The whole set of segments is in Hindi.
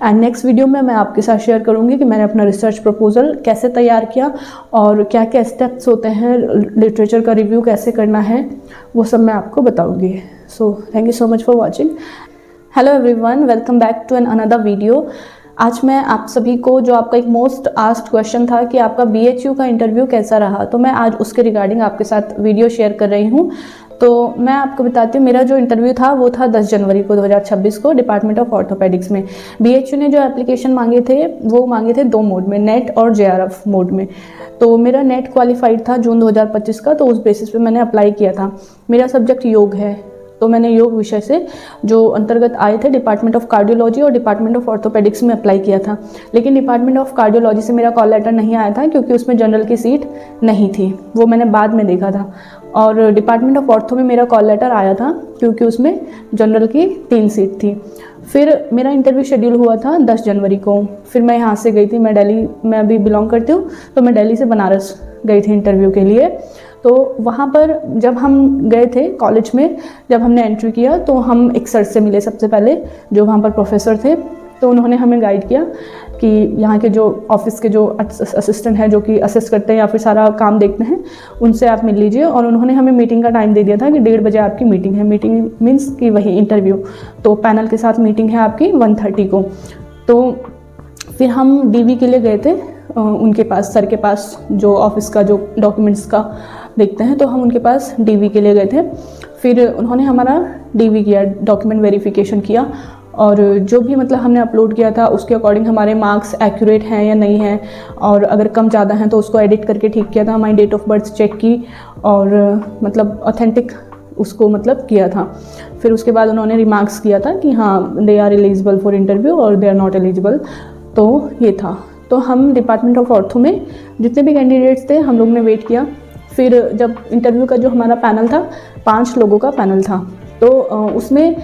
एंड नेक्स्ट वीडियो में मैं आपके साथ शेयर करूँगी कि मैंने अपना रिसर्च प्रपोजल कैसे तैयार किया और क्या क्या स्टेप्स होते हैं, लिटरेचर का रिव्यू कैसे करना है, वो सब मैं आपको बताऊँगी। So thank you so much for watching. Hello everyone, welcome back to an another video. आज मैं आप सभी को, जो आपका एक मोस्ट आस्क्ड क्वेश्चन था कि आपका BHU का इंटरव्यू कैसा रहा, तो मैं आज उसके रिगार्डिंग आपके साथ वीडियो शेयर कर रही हूँ। तो मैं आपको बताती हूँ, मेरा जो इंटरव्यू था वो था 10 जनवरी को 2026 को डिपार्टमेंट ऑफ ऑर्थोपेडिक्स में। BHU ने जो एप्लीकेशन मांगे थे वो मांगे थे 2 मोड में, नेट और JRF मोड में। तो मेरा नेट क्वालिफाइड था जून 2025 का, तो उस बेसिस पे मैंने अप्लाई किया था। मेरा सब्जेक्ट योग है, तो मैंने योग विषय से जो अंतर्गत आए थे डिपार्टमेंट ऑफ कार्डियोलॉजी और डिपार्टमेंट ऑफ ऑर्थोपेडिक्स में अप्लाई किया था। लेकिन डिपार्टमेंट ऑफ कार्डियोलॉजी से मेरा कॉल लेटर नहीं आया था क्योंकि उसमें जनरल की सीट नहीं थी, वो मैंने बाद में देखा था। और डिपार्टमेंट ऑफ ऑर्थो में मेरा कॉल लेटर आया था क्योंकि उसमें जनरल की 3 सीट थी। फिर मेरा इंटरव्यू शेड्यूल हुआ था 10 जनवरी को। फिर मैं यहाँ से गई थी, मैं दिल्ली में अभी बिलोंग करती हूँ, तो मैं दिल्ली से बनारस गई थी इंटरव्यू के लिए। तो वहाँ पर जब हम गए थे कॉलेज में, जब हमने एंट्री किया तो हम एक सर से मिले सबसे पहले, जो वहाँ पर प्रोफेसर थे। तो उन्होंने हमें गाइड किया कि यहाँ के जो ऑफिस के जो असिस्टेंट हैं, जो कि असिस्ट करते हैं या फिर सारा काम देखते हैं, उनसे आप मिल लीजिए। और उन्होंने हमें मीटिंग का टाइम दे दिया था कि 1:30 बजे आपकी मीटिंग है। मीटिंग मीन्स कि वही इंटरव्यू, तो पैनल के साथ मीटिंग है आपकी 1:30 को। तो फिर हम DV के लिए गए थे उनके पास, सर के पास, जो ऑफिस का जो डॉक्यूमेंट्स का देखते हैं, तो हम उनके पास DV के लिए गए थे। फिर उन्होंने हमारा DV किया, डॉक्यूमेंट वेरिफिकेशन किया, और जो भी मतलब हमने अपलोड किया था उसके अकॉर्डिंग हमारे मार्क्स एक्यूरेट हैं या नहीं हैं, और अगर कम ज़्यादा हैं तो उसको एडिट करके ठीक किया था। हमारी डेट ऑफ बर्थ चेक की और मतलब ऑथेंटिक उसको मतलब किया था। फिर उसके बाद उन्होंने रिमार्क्स किया था कि हाँ, they are eligible for interview और दे आर नॉट एलिजिबल। तो ये था। तो हम डिपार्टमेंट ऑफ ऑर्थो में जितने भी कैंडिडेट्स थे, हम लोग ने वेट किया। फिर जब इंटरव्यू का जो हमारा पैनल था, 5 लोगों का पैनल था, तो उसमें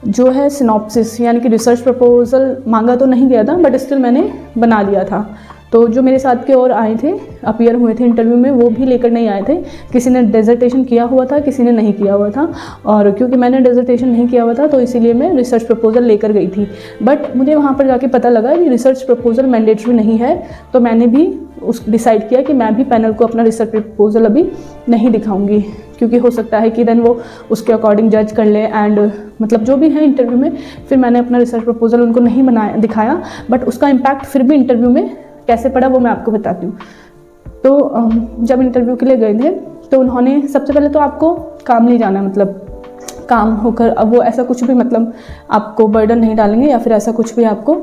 जो है सिनॉप्सिस यानी कि रिसर्च प्रपोजल मांगा तो नहीं गया था, बट स्टिल मैंने बना लिया था। तो जो मेरे साथ के और आए थे, अपीयर हुए थे इंटरव्यू में, वो भी लेकर नहीं आए थे। किसी ने डिसर्टेशन किया हुआ था, किसी ने नहीं किया हुआ था। और क्योंकि मैंने डिसर्टेशन नहीं किया हुआ था तो इसीलिए मैं रिसर्च प्रपोजल लेकर गई थी। बट मुझे वहाँ पर जाके पता लगा कि रिसर्च प्रपोजल मैंडेटरी नहीं है, तो मैंने भी डिसाइड किया कि मैं भी पैनल को अपना रिसर्च प्रपोजल अभी नहीं दिखाऊंगी, क्योंकि हो सकता है कि देन वो उसके अकॉर्डिंग जज कर ले एंड मतलब जो भी है इंटरव्यू में। फिर मैंने अपना रिसर्च प्रपोजल उनको नहीं दिखाया, बट उसका इम्पैक्ट फिर भी इंटरव्यू में कैसे पड़ा वो मैं आपको बताती हूँ। तो जब इंटरव्यू के लिए गए थे तो उन्होंने सबसे पहले तो आपको काम ले जाना, मतलब काम होकर, अब वो ऐसा कुछ भी मतलब आपको बर्डन नहीं डालेंगे या फिर ऐसा कुछ भी आपको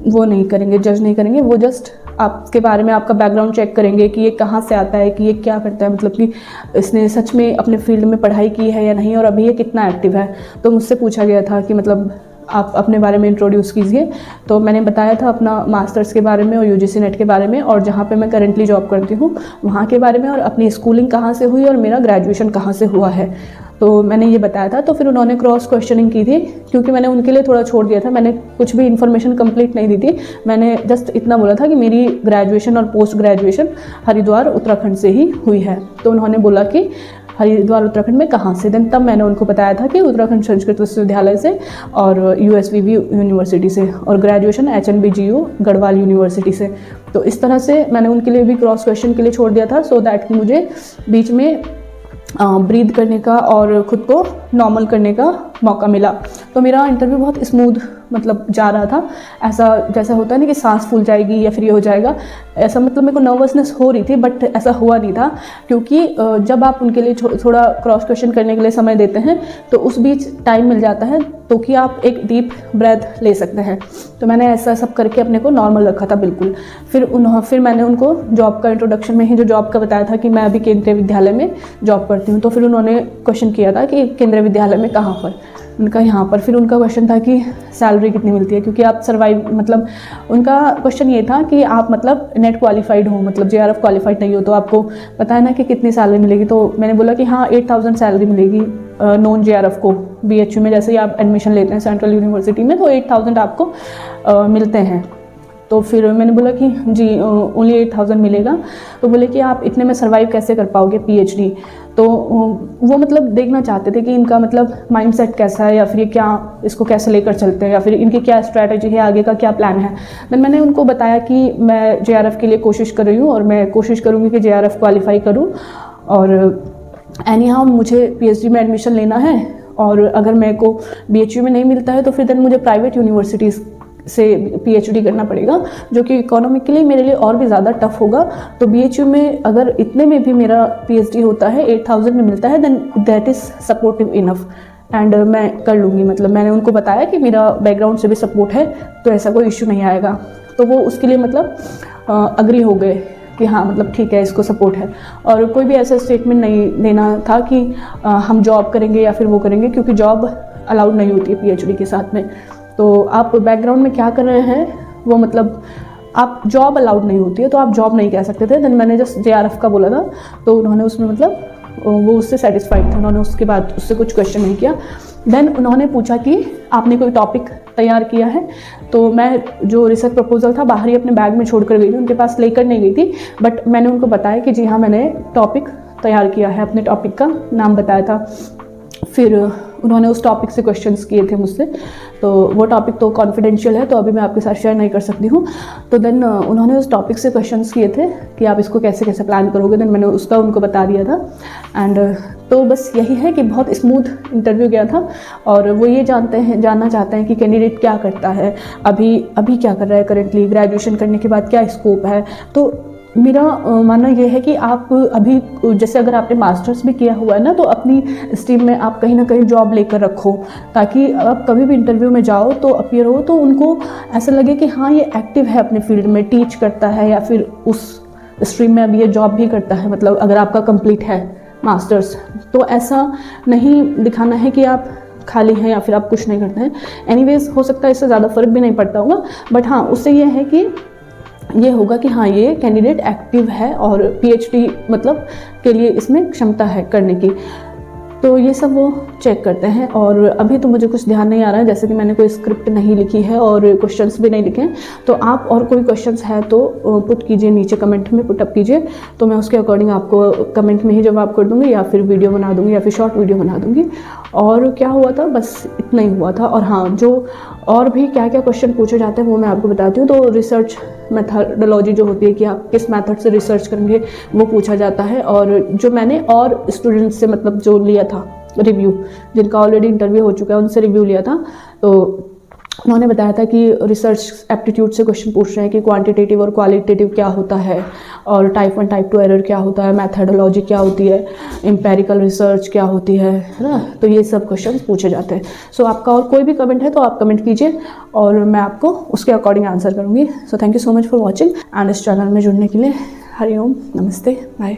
वो नहीं करेंगे, जज नहीं करेंगे। वो जस्ट आपके बारे में आपका बैकग्राउंड चेक करेंगे कि ये कहाँ से आता है, कि ये क्या करता है, मतलब कि इसने सच में अपने फील्ड में पढ़ाई की है या नहीं, और अभी ये कितना एक्टिव है। तो मुझसे पूछा गया था कि मतलब आप अपने बारे में इंट्रोड्यूस कीजिए। तो मैंने बताया था अपना मास्टर्स के बारे में और UGC नेट के बारे में, और जहाँ पे मैं करंटली जॉब करती हूँ वहाँ के बारे में, और अपनी स्कूलिंग कहाँ से हुई और मेरा ग्रेजुएशन कहाँ से हुआ है, तो मैंने ये बताया था। तो फिर उन्होंने क्रॉस क्वेश्चनिंग की थी, क्योंकि मैंने उनके लिए थोड़ा छोड़ दिया था, मैंने कुछ भी इन्फॉर्मेशन कंप्लीट नहीं दी थी। मैंने जस्ट इतना बोला था कि मेरी ग्रेजुएशन और पोस्ट ग्रेजुएशन हरिद्वार उत्तराखंड से ही हुई है। तो उन्होंने बोला कि हरिद्वार उत्तराखंड में कहाँ से, देन तब मैंने उनको बताया था कि उत्तराखंड संस्कृत विश्वविद्यालय से और USVV यूनिवर्सिटी से, और ग्रेजुएशन HNBGU गढ़वाल यूनिवर्सिटी से। तो इस तरह से मैंने उनके लिए भी क्रॉस क्वेश्चन के लिए छोड़ दिया था, सो दैट कि मुझे बीच में ब्रीथ करने का और ख़ुद को नॉर्मल करने का मौका मिला। तो मेरा इंटरव्यू बहुत स्मूथ मतलब जा रहा था। ऐसा जैसा होता है ना कि सांस फूल जाएगी या फिर ये हो जाएगा, ऐसा मतलब मेरे को नर्वसनेस हो रही थी, बट ऐसा हुआ नहीं था। क्योंकि जब आप उनके लिए थोड़ा क्रॉस क्वेश्चन करने के लिए समय देते हैं तो उस बीच टाइम मिल जाता है, तो कि आप एक डीप ब्रेथ ले सकते हैं। तो मैंने ऐसा सब करके अपने को नॉर्मल रखा था बिल्कुल। फिर मैंने उनको जॉब का इंट्रोडक्शन में ही जो जॉब का बताया था कि मैं अभी केंद्रीय विद्यालय में जॉब करती हूँ। तो फिर उन्होंने क्वेश्चन किया था कि केंद्रीय विद्यालय में कहाँ पर, उनका यहाँ पर। फिर उनका क्वेश्चन था कि सैलरी कितनी मिलती है, क्योंकि आप सर्वाइव, मतलब उनका क्वेश्चन ये था कि आप मतलब नेट क्वालिफाइड हो, मतलब JRF क्वालिफाइड नहीं हो, तो आपको पता है ना कि कितनी सैलरी मिलेगी। तो मैंने बोला कि हाँ 8,000 सैलरी मिलेगी नॉन JRF को BHU में। जैसे ही आप एडमिशन लेते हैं सेंट्रल यूनिवर्सिटी में तो 8,000 आपको मिलते हैं। तो फिर मैंने बोला कि जी ओनली 8,000 मिलेगा। तो बोले कि आप इतने में सर्वाइव कैसे कर पाओगे पीएचडी। तो वो मतलब देखना चाहते थे कि इनका मतलब माइंडसेट कैसा है, या फिर ये क्या इसको कैसे लेकर चलते हैं, या फिर इनकी क्या स्ट्रैटेजी है, आगे का क्या प्लान है। देन मैंने उनको बताया कि मैं जेआरएफ के लिए कोशिश कर रही हूँ और मैं कोशिश करूँगी कि जेआरएफ क्वालिफाई करूँ, और एनी हाउ मुझे पीएचडी में एडमिशन लेना है, और अगर मेरे को बीएचयू में नहीं मिलता है तो फिर देन मुझे प्राइवेट यूनिवर्सिटीज़ से पीएचडी करना पड़ेगा, जो कि इकोनॉमिकली मेरे लिए और भी ज़्यादा टफ होगा। तो बीएचयू में अगर इतने में भी मेरा पीएचडी होता है, 8,000 में मिलता है, then that is supportive enough एंड मैं कर लूँगी। मतलब मैंने उनको बताया कि मेरा बैकग्राउंड से भी सपोर्ट है, तो ऐसा कोई इशू नहीं आएगा। तो वो उसके लिए मतलब अग्री हो गए कि हाँ मतलब ठीक है, इसको सपोर्ट है। और कोई भी ऐसा स्टेटमेंट नहीं देना था कि हम जॉब करेंगे या फिर वो करेंगे, क्योंकि जॉब अलाउड नहीं होती है पीएचडी के साथ में। तो आप बैकग्राउंड में क्या कर रहे हैं वो मतलब आप जॉब अलाउड नहीं होती है तो आप जॉब नहीं कह सकते थे। देन मैंने जस्ट जेआरएफ का बोला था, तो उन्होंने उसमें मतलब वो उससे सेटिस्फाइड थे, उन्होंने उसके बाद उससे कुछ क्वेश्चन नहीं किया। देन उन्होंने पूछा कि आपने कोई टॉपिक तैयार किया है। तो मैं जो रिसर्च प्रपोजल था बाहर ही अपने बैग में छोड़ कर गई थी, उनके पास लेकर नहीं गई थी, बट मैंने उनको बताया कि जी हाँ मैंने टॉपिक तैयार किया है, अपने टॉपिक का नाम बताया था। फिर उन्होंने उस टॉपिक से क्वेश्चंस किए थे मुझसे, तो वो टॉपिक तो कॉन्फिडेंशियल है, तो अभी मैं आपके साथ शेयर नहीं कर सकती हूँ। तो देन उन्होंने उस टॉपिक से क्वेश्चंस किए थे कि आप इसको कैसे कैसे प्लान करोगे। देन मैंने उसका उनको बता दिया था। एंड तो बस यही है कि बहुत स्मूथ इंटरव्यू गया था, और वो ये जानना चाहते हैं कि कैंडिडेट क्या करता है, अभी क्या कर रहा है करेंटली, ग्रेजुएशन करने के बाद क्या स्कोप है। तो मेरा मानना यह है कि आप अभी जैसे अगर आपने मास्टर्स भी किया हुआ है ना, तो अपनी स्ट्रीम में आप कहीं ना कहीं जॉब लेकर रखो, ताकि आप कभी भी इंटरव्यू में जाओ तो अपीयर हो तो उनको ऐसा लगे कि हाँ ये एक्टिव है अपने फील्ड में, टीच करता है या फिर उस स्ट्रीम में अभी ये जॉब भी करता है। मतलब अगर आपका कंप्लीट है मास्टर्स, तो ऐसा नहीं दिखाना है कि आप खाली हैं या फिर आप कुछ नहीं करते हैं। एनीवेज हो सकता है इससे ज़्यादा फर्क भी नहीं पड़ता होगा, बट हाँ उससे ये है कि ये होगा कि हाँ ये कैंडिडेट एक्टिव है और पीएचडी मतलब के लिए इसमें क्षमता है करने की। तो ये सब वो चेक करते हैं। और अभी तो मुझे कुछ ध्यान नहीं आ रहा है, जैसे कि मैंने कोई स्क्रिप्ट नहीं लिखी है और क्वेश्चंस भी नहीं लिखे हैं। तो आप और कोई क्वेश्चंस है तो पुट कीजिए नीचे कमेंट में, पुट अप कीजिए, तो मैं उसके अकॉर्डिंग आपको कमेंट में ही जवाब कर दूँगी, या फिर वीडियो बना दूँगी, या फिर शॉर्ट वीडियो बना दूँगी। और क्या हुआ था, बस इतना ही हुआ था। और हाँ, जो और भी क्या क्या क्वेश्चन पूछे जाते हैं वो मैं आपको बताती हूँ। तो रिसर्च मेथडोलॉजी जो होती है कि आप किस मेथड से रिसर्च करेंगे वो पूछा जाता है। और जो मैंने और स्टूडेंट्स से मतलब जो लिया था रिव्यू, जिनका ऑलरेडी इंटरव्यू हो चुका है उनसे रिव्यू लिया था, तो उन्होंने बताया था कि रिसर्च एप्टीट्यूड से क्वेश्चन पूछ रहे हैं कि क्वांटिटेटिव और क्वालिटेटिव क्या होता है, और टाइप 1 टाइप 2 एरर क्या होता है, मैथडोलॉजी क्या होती है, एम्पेरिकल रिसर्च क्या होती है ना। तो ये सब क्वेश्चन पूछे जाते हैं। सो आपका और कोई भी कमेंट है तो आप कमेंट कीजिए और मैं आपको उसके अकॉर्डिंग आंसर करूँगी। सो thank you so much for watching, and इस चैनल में जुड़ने के लिए हरिओम, नमस्ते, बाय।